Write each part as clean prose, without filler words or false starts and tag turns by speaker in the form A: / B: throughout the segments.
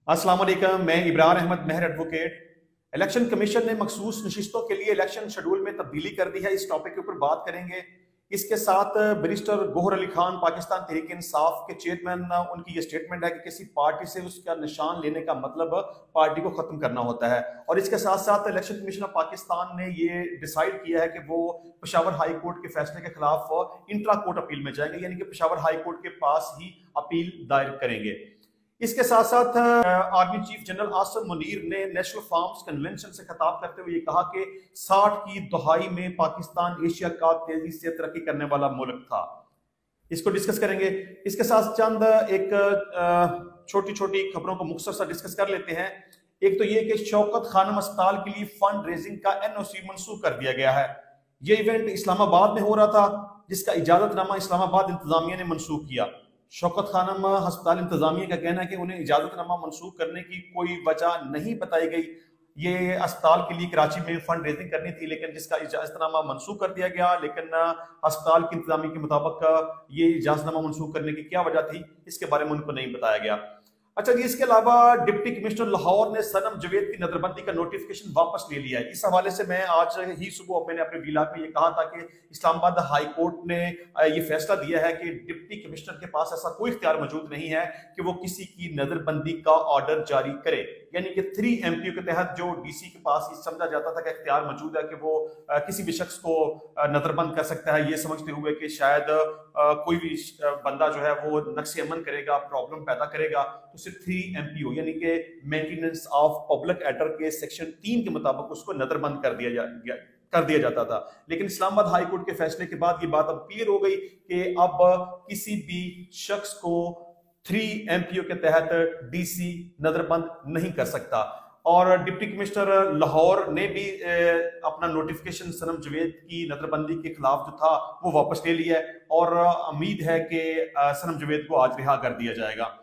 A: अस्सलाम वालेकुम, मैं इब्रार अहमद मेहर एडवोकेट। इलेक्शन कमीशन ने मखसूस नशिस्तों के लिए इलेक्शन शेड्यूल में तब्दीली कर दी है। इस टॉपिक के ऊपर बात करेंगे। इसके साथ बैरिस्टर गोहर अली खान पाकिस्तान तहरीक इंसाफ के चेयरमैन, उनकी ये स्टेटमेंट है कि किसी पार्टी से उसका निशान लेने का मतलब पार्टी को खत्म करना होता है। और इसके साथ साथ इलेक्शन कमीशन ऑफ पाकिस्तान ने ये डिसाइड किया है कि वो पेशावर हाई कोर्ट के फैसले के खिलाफ इंट्रा कोर्ट अपील में जाएंगे, यानी कि पेशावर हाई कोर्ट के पास ही अपील दायर करेंगे। इसके साथ साथ army chief general Asim Munir ने नेशनल फार्म्स कन्वेंशन से खिताब करते हुए ये कहा कि 60 की दहाई में पाकिस्तान एशिया का तेजी से तरक्की करने वाला मुल्क था। इसको डिस्कस करेंगे। इसके साथ चंद एक छोटी छोटी खबरों को मुख्तसर सा डिस्कस कर लेते हैं। एक तो ये कि शौकत खानम अस्पताल के लिए फंड रेजिंग का NOC मंसूख कर दिया गया है। ये इवेंट इस्लामाबाद में हो रहा था, जिसका इजाजतनामा इस्लामाबाद इंतजामिया ने मंसूख किया। शौकत खानम अस्पताल इंतजामिया का कहना है कि उन्हें इजाजतनामा मंसूख करने की कोई वजह नहीं बताई गई। ये अस्पताल के लिए कराची में फंड रेजिंग करनी थी, लेकिन जिसका इजाजतनामा मंसूख कर दिया गया। लेकिन अस्पताल की इंतजामिया के मुताबिक ये इजाजतनामा मंसूख करने की क्या वजह थी, इसके बारे में उनको नहीं बताया गया। अच्छा जी, इसके अलावा डिप्टी कमिश्नर लाहौर ने सनम जवेद की नजरबंदी का नोटिफिकेशन वापस ले लिया है। इस हवाले से मैं आज ही सुबह मैंने अपने व्लॉग में ये कहा था कि इस्लामाबाद हाई कोर्ट ने ये फैसला दिया है कि डिप्टी कमिश्नर के पास ऐसा कोई इख्तियार मौजूद नहीं है कि वो किसी की नजरबंदी का ऑर्डर जारी करे। यानी कि 3 MPO के तहत जो DC के पास ये समझा जाता था कि इख्तियार मौजूद है कि वो किसी भी शख्स को नजरबंद कर सकता है, ये समझते हुए कि शायद कोई भी बंदा जो है वो नक्शे अमन करेगा, प्रॉब्लम पैदा करेगा, तो सिर्फ 3 MPO यानी कि मेंटेनेंस ऑफ पब्लिक ऑर्डर के सेक्शन 3 के मुताबिक उसको नजरबंद कर दिया जाता था। लेकिन इस्लामाबाद हाई कोर्ट के फैसले के बाद ये बात अब क्लियर हो गई कि अब किसी भी शख्स को 3 MPO के तहत DC नजरबंद नहीं कर सकता। और डिप्टी कमिश्नर लाहौर ने भी अपना नोटिफिकेशन सनम जवेद की नजरबंदी के खिलाफ जो था वो वापस ले लिया है और उम्मीद है कि सनम जवेद को आज रिहा कर दिया जाएगा।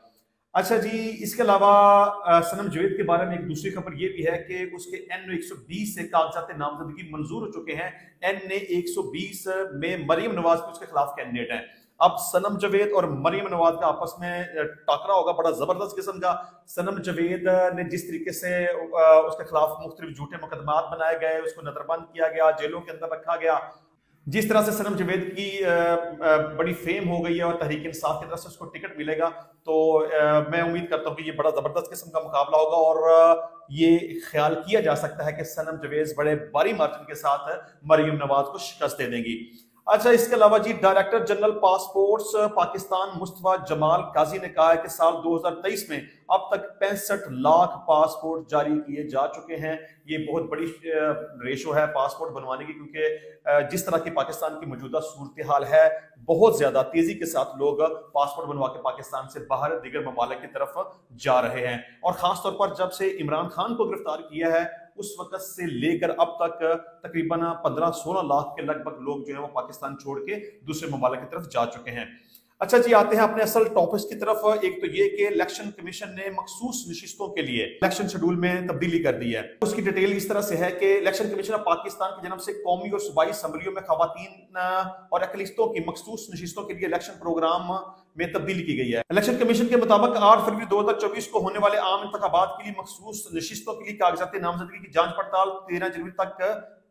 A: अच्छा जी, इसके अलावा सनम जवेद के बारे में एक दूसरी खबर ये भी है कि उसके NA 120 से कागजात नामजदगी मंजूर हो चुके हैं। NA 120 में मरियम नवाज भी उसके खिलाफ कैंडिडेट हैं। अब सनम जवेद और मरियम नवाज का आपस में टाकरा होगा बड़ा जबरदस्त किस्म का। सनम जवेद ने जिस तरीके से उसके खिलाफ मुख्तलिफ झूठे मुकदमात बनाए गए, उसको नजरबंद किया गया, जेलों के अंदर रखा गया, जिस तरह से सनम जवेद की बड़ी फेम हो गई है और तहरीक इंसाफ की तरफ से उसको टिकट मिलेगा, तो मैं उम्मीद करता हूँ कि ये बड़ा जबरदस्त किस्म का मुकाबला होगा और ये ख्याल किया जा सकता है कि सनम जवेद बड़े भारी मार्जिन के साथ मरियम नवाज को शिकस्त दे देंगी। अच्छा, इसके अलावा जी director general passports Pakistan Mustafa Jamal Kazi ने कहा है कि साल 2023 में अब तक 65 लाख पासपोर्ट जारी किए जा चुके हैं। ये बहुत बड़ी रेशो है पासपोर्ट बनवाने की, क्योंकि जिस तरह की पाकिस्तान की मौजूदा सूरत हाल है, बहुत ज्यादा तेजी के साथ लोग पासपोर्ट बनवा के पाकिस्तान से बाहर दीगर ममालिक की तरफ जा रहे हैं। और खासतौर पर जब से इमरान खान को गिरफ्तार किया है उस वक्त से लेकर अब तक तकरीबन 15-16 लाख के लगभग लोग जो है वो पाकिस्तान छोड़ के दूसरे ममालिक की तरफ जा चुके हैं। अच्छा जी, आते हैं अपने असल टॉपिक्स की तरफ। एक तो ये कि इलेक्शन कमीशन ने मखसूस नशिस्तों के लिए इलेक्शन शेड्यूल में तब्दीली कर दी है। उसकी डिटेल इस तरह से है कि इलेक्शन कमीशन ऑफ पाकिस्तान की जनब से कौमी और सूबाई असम्बलियों में खवातीन और अकलियतों की मखसूस नशिस्तों के लिए इलेक्शन प्रोग्राम में तब्दीली की गई है। इलेक्शन कमीशन के मुताबिक 8 फरवरी 2024 को होने वाले आम इंतखाबात के लिए मखसूस नशिस्तों के लिए कागजात नामजदगी की जांच पड़ताल 13 जनवरी तक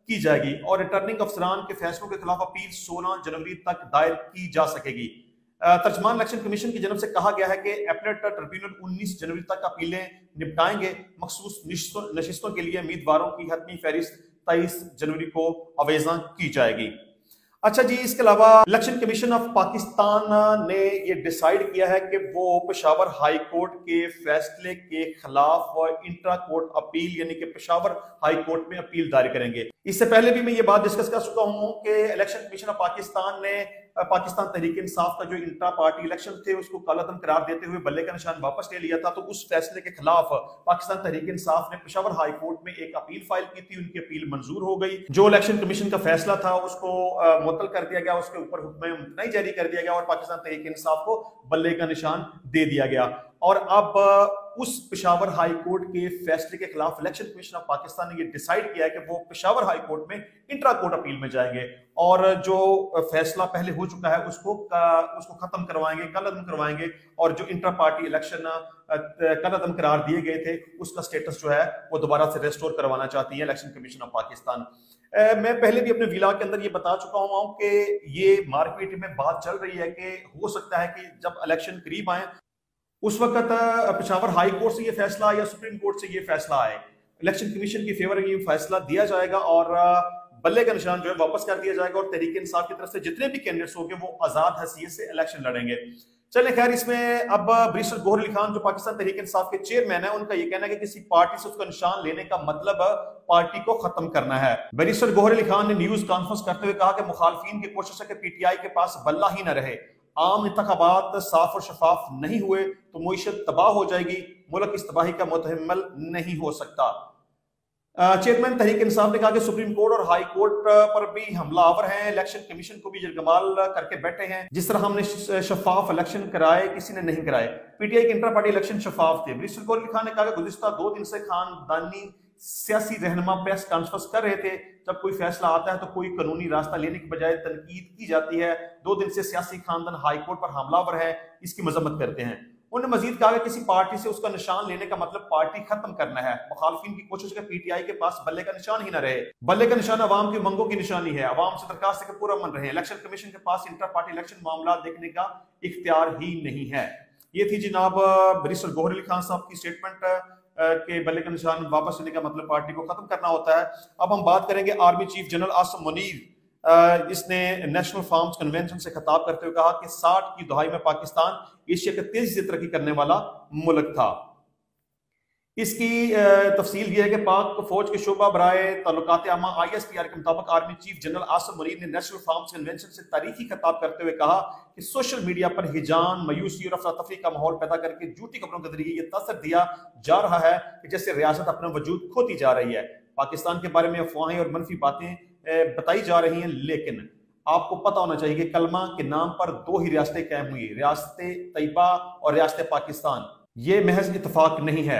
A: की जाएगी और रिटर्निंग अफसरान के फैसलों के खिलाफ अपील 16 जनवरी तक दायर की जा सकेगी। तर्जमान इलेक्शन कमीशन की जनब से कहा गया है कि एपलेट ट्रिब्यूनल 19 जनवरी तक अपीलें निपटाएंगे। मखसूस नशिस्तों के लिए उम्मीदवारों की हतमी फहरिस्त 23 जनवरी को अवेजा की जाएगी। अच्छा जी, इसके अलावा इलेक्शन कमीशन ऑफ पाकिस्तान ने ये डिसाइड किया है कि वो पेशावर हाई कोर्ट के फैसले के खिलाफ इंट्रा कोर्ट अपील यानी कि पेशावर हाई कोर्ट में अपील दायर करेंगे। इससे पहले भी मैं ये बात डिस्कस कर चुका हूँ कि इलेक्शन कमीशन ऑफ पाकिस्तान ने पाकिस्तान तहरीक इंसाफ का जो इंट्रा पार्टी इलेक्शन थे उसको कालादम करार देते हुए बल्ले का निशान वापस ले लिया था। तो उस फैसले के खिलाफ पाकिस्तान तहरीक इंसाफ ने पेशावर हाई कोर्ट में एक अपील फाइल की थी। उनकी अपील मंजूर हो गई। जो इलेक्शन कमीशन का फैसला था उसको मुअत्तल कर दिया गया, उसके ऊपर हुक्म इम्तनाई जारी कर दिया गया और पाकिस्तान तहरीक इंसाफ को बल्ले का निशान दे दिया गया। और अब उस पेशावर हाई कोर्ट के फैसले के खिलाफ इलेक्शन कमीशन ऑफ पाकिस्तान ने ये डिसाइड किया है कि वो पेशावर हाई कोर्ट में इंट्रा कोर्ट अपील में जाएंगे और जो फैसला पहले हो चुका है उसको खत्म करवाएंगे, कल अदम करवाएंगे, और जो इंट्रा पार्टी इलेक्शन कल अदम करार दिए गए थे उसका स्टेटस जो है वो दोबारा से रेस्टोर करवाना चाहती है इलेक्शन कमीशन ऑफ पाकिस्तान। मैं पहले भी अपने वीलॉग के अंदर ये बता चुका हूं कि ये मार्केट में बात चल रही है कि हो सकता है कि जब इलेक्शन करीब आए उस वक्त पेशावर हाई कोर्ट से ये फैसला या सुप्रीम कोर्ट से ये फैसला आए, इलेक्शन कमीशन की फेवर में ये फैसला दिया जाएगा और बल्ले का निशान जो है वापस कर दिया जाएगा और तहरीक इंसाफ की तरफ से जितने भी कैंडिडेट्स होंगे वो आजाद हैसियत से इलेक्शन लड़ेंगे। चलें खैर, इसमें अब बैरिस्टर गौहर अली खान जो पाकिस्तान तहरीक इंसाफ के चेयरमैन है, उनका ये कहना है कि किसी पार्टी से उसका निशान लेने का मतलब पार्टी को खत्म करना है। बैरिस्टर गौहर अली खान ने न्यूज कॉन्फ्रेंस करते हुए कहा कि मुखालफिन की कोशिश है कि पीटीआई के पास बल्ला ही न रहे, आम इंतखाबात साफ और शफाफ नहीं हुए तो मुईशत तबाह हो जाएगी, मुल्क इस तबाही का मुतहम्मिल नहीं हो सकता। चेयरमैन तहरीक इंसाफ ने कहा कि सुप्रीम कोर्ट और हाई कोर्ट पर भी हमलावर हैं, इलेक्शन कमीशन को भी यरगमाल करके बैठे हैं। जिस तरह हमने शफाफ इलेक्शन कराए किसी ने नहीं कराए। पीटीआई के इंटर पार्टी इलेक्शन शफाफ थे। बैरिस्टर गौहर अली खान ने कहा कि गुज़िश्ता 2 दिन से खानदानी सियासी रहनुमा प्रेस कॉन्फ्रेंस कर रहे थे, जब कोई फैसला आता है तो कोई कानूनी रास्ता लेने की बजाय तनकीद की जाती है। 2 दिन से सियासी खानदान हाई कोर्ट पर हमलावर है, इसकी मजम्मत करते हैं। उन्होंने मजीद कहा कि किसी पार्टी से उसका निशान लेने का मतलब पार्टी खत्म करना है। मुखालफिन की कोशिश है पीटीआई के पास बल्ले का निशान ही न रहे। बल्ले का निशान अवाम की मंगों की निशानी है। अवाम से दरखास्त है कि पूरा मन रहे। इलेक्शन कमीशन के पास इंटर पार्टी इलेक्शन मामला देखने का इख्तियार ही नहीं है। ये थी जनाब बैरिस्टर गौहर अली खान साहब की स्टेटमेंट के बल्ले का निशान वापस लेने का मतलब पार्टी को खत्म करना होता है। अब हम बात करेंगे army chief general Asim Munir. इसने नेशनल फार्म्स कन्वेंशन से खिताब करते हुए कहा कि 60 की दहाई में पाकिस्तान एशिया के तेजी से तरक्की करने वाला मुल्क था। इसकी तफसील यह है कि पाक फौज के शोबा बराए ताल्लुकात आमा ISPR के मुताबिक army chief general Asim Munir ने नेशनल फार्म्स कन्वेंशन से तारीखी खिताब करते हुए कहा कि सोशल मीडिया पर हिजान, मायूसी और अफरा तफरी का माहौल पैदा करके झूठी खबरों के जरिए यह तसर दिया जा रहा है कि जैसे रियासत अपना वजूद खोती जा रही है। पाकिस्तान के बारे में अफवाहें और मनफी बातें बताई जा रही हैं, लेकिन आपको पता होना चाहिए कि कलमा के नाम पर 2 ही रियासतें कायम हुई, रियासत तैयबा और रियासत पाकिस्तान। ये महज इत्तेफाक नहीं है।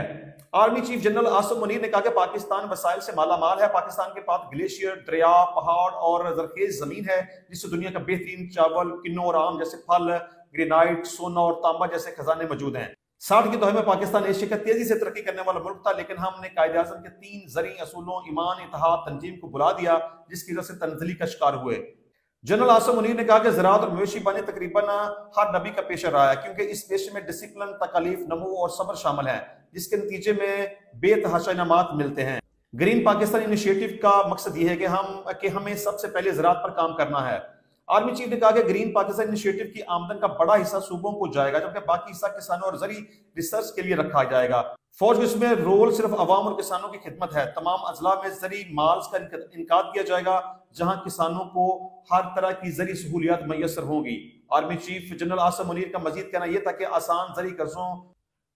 A: Army chief general Asim Munir ने कहा कि पाकिस्तान वसाइल से माला माल है। पाकिस्तान के पास ग्लेशियर, दरिया, पहाड़ और जरखेज जमीन है जिससे दुनिया का बेहतरीन चावल, किन्नो और आम जैसे फल, ग्रेनाइट, सोना और तांबा जैसे खजाने मौजूद हैं। 60 की दहाई में पाकिस्तान एशिया का तेजी से तरक्की करने वाला मुल्क था, लेकिन हमने कायदे आज़म के 3 ज़रूरी असूलों ईमान, इत्तेहाद, तंजीम को बुला दिया, जिसकी वजह से तंजली का शिकार हुए। जनरल आसिम मुनीर ने कहा कि ज़राअत और मवेशी पानी तकरीबन हर नबी का पेशा रहा है, क्योंकि इस पेशे में डिसिप्लिन, तकालीफ, नमू और सब्र शामिल है, जिसके नतीजे में बेतहाशा इनामात मिलते हैं। ग्रीन पाकिस्तान इनिशिएटिव का मकसद ये है कि हमें सबसे पहले ज़राअत पर काम करना है। आर्मी चीफ ने कहा कि ग्रीन पाकिस्तान इनिशिएटिव की आमदन का बड़ा हिस्सा सूबों को जाएगा, जबकि बाकी हिस्सा किसानों और जरी रिसर्च के लिए रखा जाएगा। फौज इसमें रोल सिर्फ अवाम और किसानों की खिदमत है। तमाम अजला में जरी माल्स का इनकाद किया जाएगा, जहां किसानों को हर तरह की जरी सहूलियात मैसर होंगी। Army chief general Asim Munir का मजीद कहना यह था कि आसान जरी कर्जों,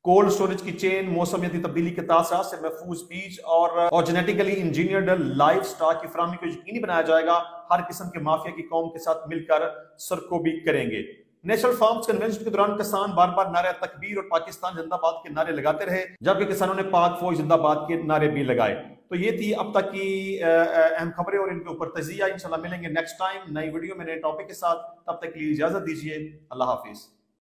A: कोल्ड स्टोरेज की चेन, मौसमियाती तब्दीली के तासरात से महफूज बीज और जेनेटिकली इंजीनियर्ड लाइफ स्टॉक की फराहमी को यकीनी बनाया जाएगा। हर किस्म के माफिया की कौम के साथ मिलकर सरकोबी करेंगे। नेशनल फार्म्स कन्वेंशन के दौरान किसान बार बार नारे तकबीर और पाकिस्तान जिंदाबाद के नारे लगाते रहे, जबकि किसानों ने पाक फौज जिंदाबाद के नारे भी लगाए। तो ये थी अब तक की अहम खबरें और इनके ऊपर तजिया। इंशाल्लाह मिलेंगे नेक्स्ट टाइम नई वीडियो में नए टॉपिक के साथ। तब तक के लिए इजाजत दीजिए। अल्लाह हाफिज।